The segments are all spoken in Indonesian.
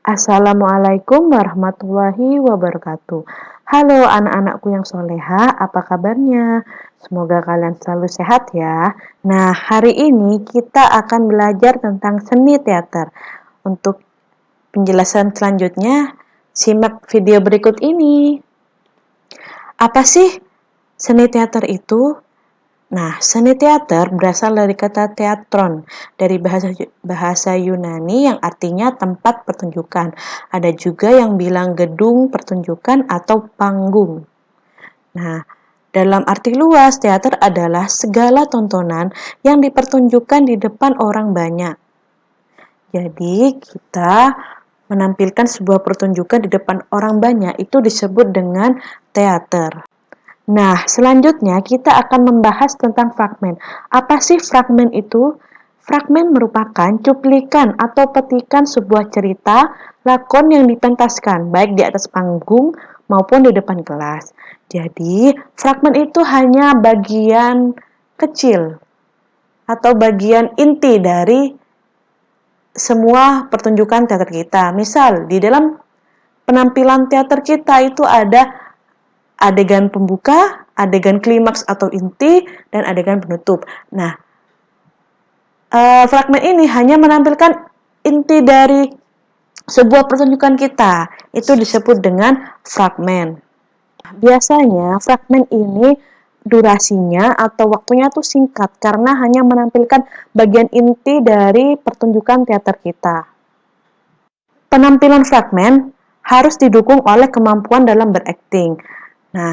Assalamualaikum warahmatullahi wabarakatuh. Halo anak-anakku yang soleha, apa kabarnya? Semoga kalian selalu sehat ya. Nah, hari ini kita akan belajar tentang seni teater. Untuk penjelasan selanjutnya, simak video berikut ini. Apa sih seni teater itu? Nah, seni teater berasal dari kata teatron, dari bahasa Yunani yang artinya tempat pertunjukan. Ada juga yang bilang gedung pertunjukan atau panggung. Nah, dalam arti luas, teater adalah segala tontonan yang dipertunjukkan di depan orang banyak. Jadi, kita menampilkan sebuah pertunjukan di depan orang banyak itu disebut dengan teater. Nah, selanjutnya kita akan membahas tentang fragmen. Apa sih fragmen itu? Fragmen merupakan cuplikan atau petikan sebuah cerita, lakon yang dipentaskan, baik di atas panggung maupun di depan kelas. Jadi, fragmen itu hanya bagian kecil atau bagian inti dari semua pertunjukan teater kita. Misal, di dalam penampilan teater kita itu ada adegan pembuka, adegan klimaks atau inti, dan adegan penutup. Nah, fragmen ini hanya menampilkan inti dari sebuah pertunjukan kita. Itu disebut dengan fragmen. Biasanya fragmen ini durasinya atau waktunya tuh singkat karena hanya menampilkan bagian inti dari pertunjukan teater kita. Penampilan fragmen harus didukung oleh kemampuan dalam berakting. Nah,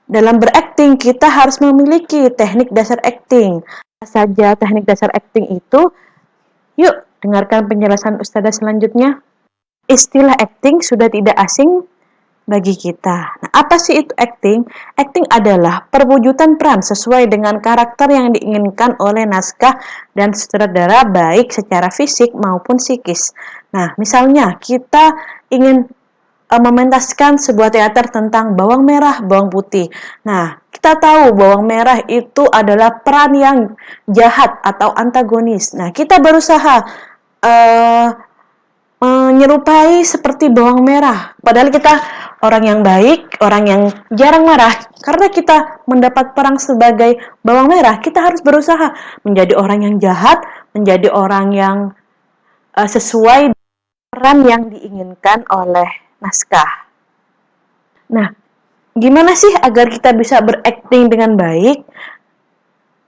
dalam berakting, kita harus memiliki teknik dasar akting. Apa saja teknik dasar akting itu? Yuk, dengarkan penjelasan Ustazah selanjutnya. Istilah akting sudah tidak asing bagi kita. Nah, apa sih itu akting? Akting adalah perwujudan peran sesuai dengan karakter yang diinginkan oleh naskah dan sutradara baik secara fisik maupun psikis. Nah, misalnya kita ingin mementaskan sebuah teater tentang bawang merah, bawang putih. Nah, kita tahu bawang merah itu adalah peran yang jahat atau antagonis. Nah, kita berusaha menyerupai seperti bawang merah. Padahal kita orang yang baik, orang yang jarang marah. Karena kita mendapat peran sebagai bawang merah, kita harus berusaha menjadi orang yang jahat, menjadi orang yang sesuai peran yang diinginkan oleh naskah. Nah, gimana sih agar kita bisa berakting dengan baik?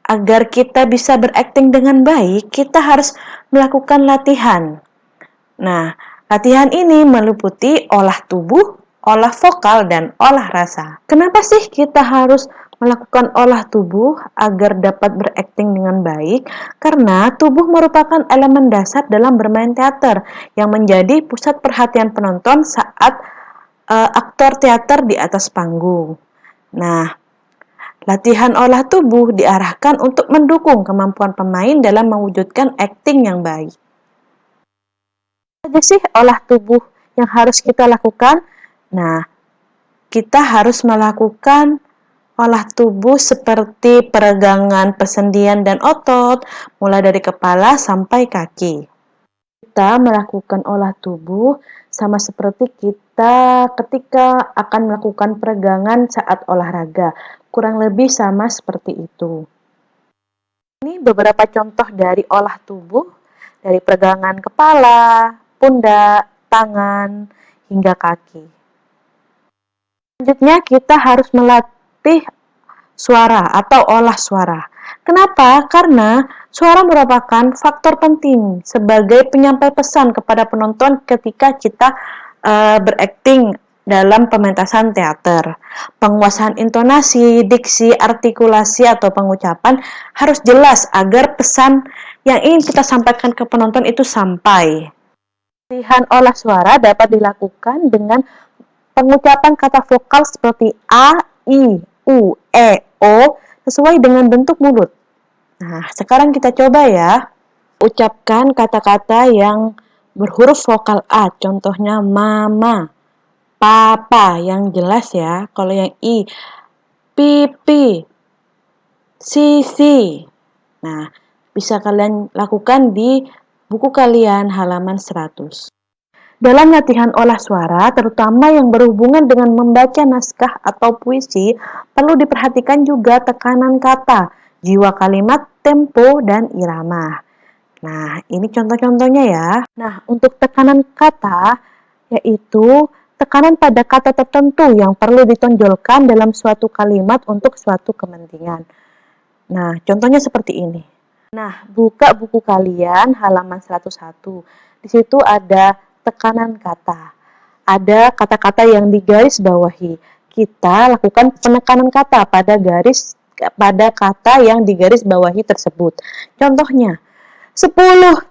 Agar kita bisa berakting dengan baik, kita harus melakukan latihan. Nah, latihan ini meliputi olah tubuh, olah vokal, dan olah rasa. Kenapa sih kita harus melakukan olah tubuh agar dapat berakting dengan baik? Karena tubuh merupakan elemen dasar dalam bermain teater yang menjadi pusat perhatian penonton saat aktor teater di atas panggung. Nah, latihan olah tubuh diarahkan untuk mendukung kemampuan pemain dalam mewujudkan akting yang baik. Apa sih olah tubuh yang harus kita lakukan? Nah, kita harus melakukan olah tubuh seperti peregangan persendian dan otot, mulai dari kepala sampai kaki. Kita melakukan olah tubuh sama seperti kita ketika akan melakukan peregangan saat olahraga. Kurang lebih sama seperti itu. Ini beberapa contoh dari olah tubuh, dari peregangan kepala, pundak, tangan, hingga kaki. Selanjutnya kita harus melatih suara atau olah suara. Kenapa? Karena suara merupakan faktor penting sebagai penyampai pesan kepada penonton ketika kita berakting dalam pementasan teater. Penguasaan intonasi, diksi, artikulasi, atau pengucapan harus jelas agar pesan yang ingin kita sampaikan ke penonton itu sampai. Latihan olah suara dapat dilakukan dengan pengucapan kata vokal seperti A, I, U, E, O sesuai dengan bentuk mulut. Nah, sekarang kita coba ya. Ucapkan kata-kata yang berhuruf vokal A. Contohnya mama, papa yang jelas ya. Kalau yang I, pipi, sisi. Nah, bisa kalian lakukan di buku kalian halaman 100. Dalam latihan olah suara, terutama yang berhubungan dengan membaca naskah atau puisi, perlu diperhatikan juga tekanan kata, jiwa kalimat, tempo, dan irama. Nah, ini contoh-contohnya ya. Nah, untuk tekanan kata, yaitu tekanan pada kata tertentu yang perlu ditonjolkan dalam suatu kalimat untuk suatu kepentingan. Nah, contohnya seperti ini. Nah, buka buku kalian halaman 101. Di situ ada tekanan kata. Ada kata-kata yang digaris bawahi. Kita lakukan penekanan kata pada kata yang digaris bawahi tersebut. Contohnya, 10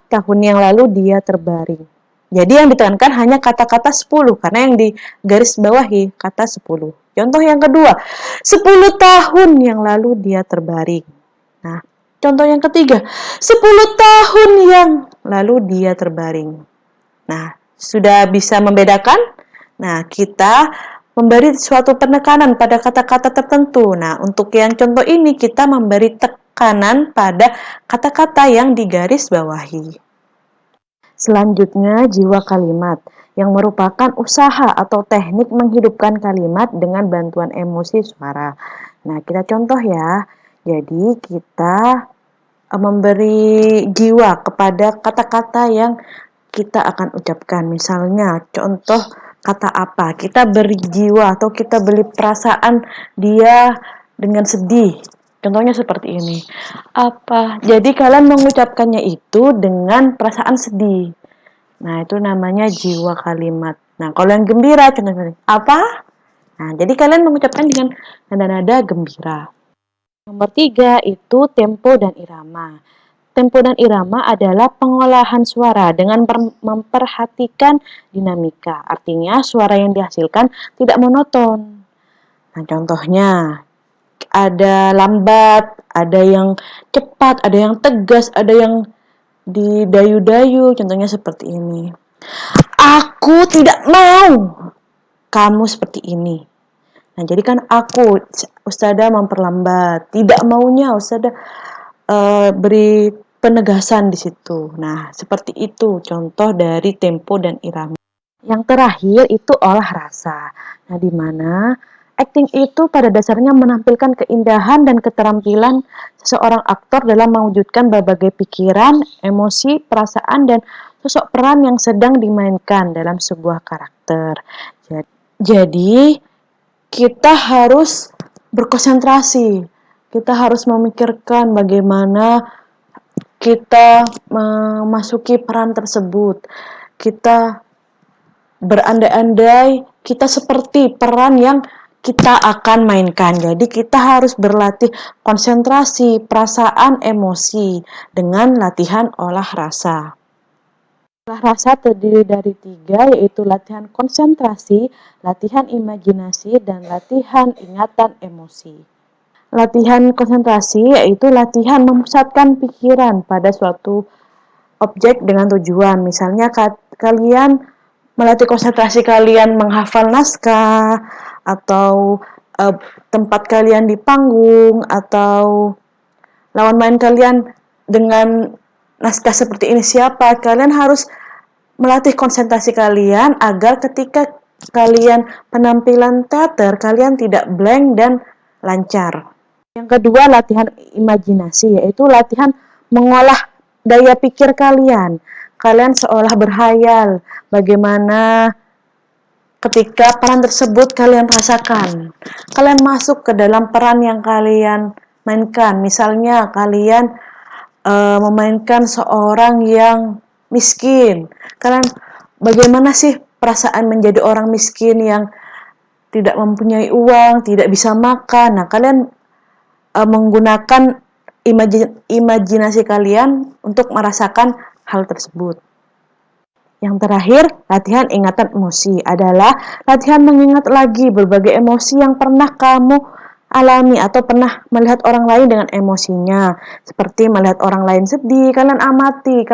tahun yang lalu dia terbaring. Jadi yang ditekankan hanya kata-kata 10 karena yang digaris bawahi kata 10. Contoh yang kedua, 10 tahun yang lalu dia terbaring. Nah, contoh yang ketiga, 10 tahun yang lalu dia terbaring. Nah, sudah bisa membedakan? Nah, kita memberi suatu penekanan pada kata-kata tertentu. Nah, untuk yang contoh ini kita memberi tekanan pada kata-kata yang digaris bawahi. Selanjutnya, jiwa kalimat yang merupakan usaha atau teknik menghidupkan kalimat dengan bantuan emosi suara. Nah, kita contoh ya. Jadi, kita memberi jiwa kepada kata-kata yang kita akan ucapkan. Misalnya, contoh kata apa? Kita beri jiwa atau kita beri perasaan dia dengan sedih. Contohnya seperti ini. Apa? Jadi kalian mengucapkannya itu dengan perasaan sedih. Nah, itu namanya jiwa kalimat. Nah, kalau yang gembira, contohnya apa? Nah, jadi kalian mengucapkan dengan nada-nada gembira. Nomor 3 itu tempo dan irama. Tempo dan irama adalah pengolahan suara dengan memperhatikan dinamika. Artinya suara yang dihasilkan tidak monoton. Nah, contohnya ada lambat, ada yang cepat, ada yang tegas, ada yang didayu-dayu. Contohnya seperti ini. Aku tidak mau kamu seperti ini. Nah, jadi kan aku, Ustazah memperlambat. Tidak maunya Ustazah beri penegasan di situ. Nah, seperti itu contoh dari tempo dan irama. Yang terakhir itu olah rasa. Nah, di mana acting itu pada dasarnya menampilkan keindahan dan keterampilan seseorang aktor dalam mewujudkan berbagai pikiran, emosi, perasaan, dan sosok peran yang sedang dimainkan dalam sebuah karakter. Jadi, kita harus berkonsentrasi. Kita harus memikirkan bagaimana kita memasuki peran tersebut. Kita berandai-andai kita seperti peran yang kita akan mainkan. Jadi kita harus berlatih konsentrasi, perasaan, emosi dengan latihan olah rasa. Olah rasa terdiri dari 3, yaitu latihan konsentrasi, latihan imajinasi, dan latihan ingatan emosi. Latihan konsentrasi yaitu latihan memusatkan pikiran pada suatu objek dengan tujuan. Misalnya kalian melatih konsentrasi kalian menghafal naskah atau tempat kalian di panggung atau lawan main kalian dengan naskah seperti ini siapa. Kalian harus melatih konsentrasi kalian agar ketika kalian penampilan teater kalian tidak blank dan lancar. Yang kedua, latihan imajinasi, yaitu latihan mengolah daya pikir kalian. Kalian seolah berhayal bagaimana ketika peran tersebut kalian rasakan. Kalian masuk ke dalam peran yang kalian mainkan. Misalnya kalian memainkan seorang yang miskin. Kalian bagaimana sih perasaan menjadi orang miskin yang tidak mempunyai uang, tidak bisa makan. Nah, kalian menggunakan imajinasi kalian untuk merasakan hal tersebut. Yang terakhir, latihan ingatan emosi adalah latihan mengingat lagi berbagai emosi yang pernah kamu alami atau pernah melihat orang lain dengan emosinya. Seperti melihat orang lain sedih, kalian amati,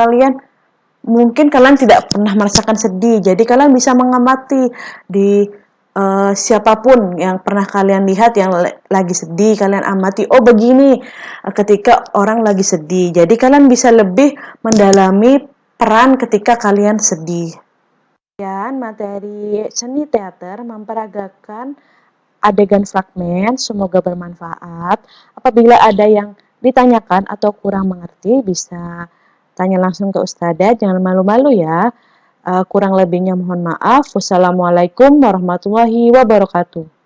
mungkin kalian tidak pernah merasakan sedih, jadi kalian bisa mengamati di siapapun yang pernah kalian lihat yang lagi sedih, kalian amati, oh begini ketika orang lagi sedih. Jadi kalian bisa lebih mendalami peran ketika kalian sedih. Materi seni teater memperagakan adegan fragmen, semoga bermanfaat. Apabila ada yang ditanyakan atau kurang mengerti, bisa tanya langsung ke Ustazah, jangan malu-malu ya. Kurang lebihnya mohon maaf. Wassalamualaikum warahmatullahi wabarakatuh.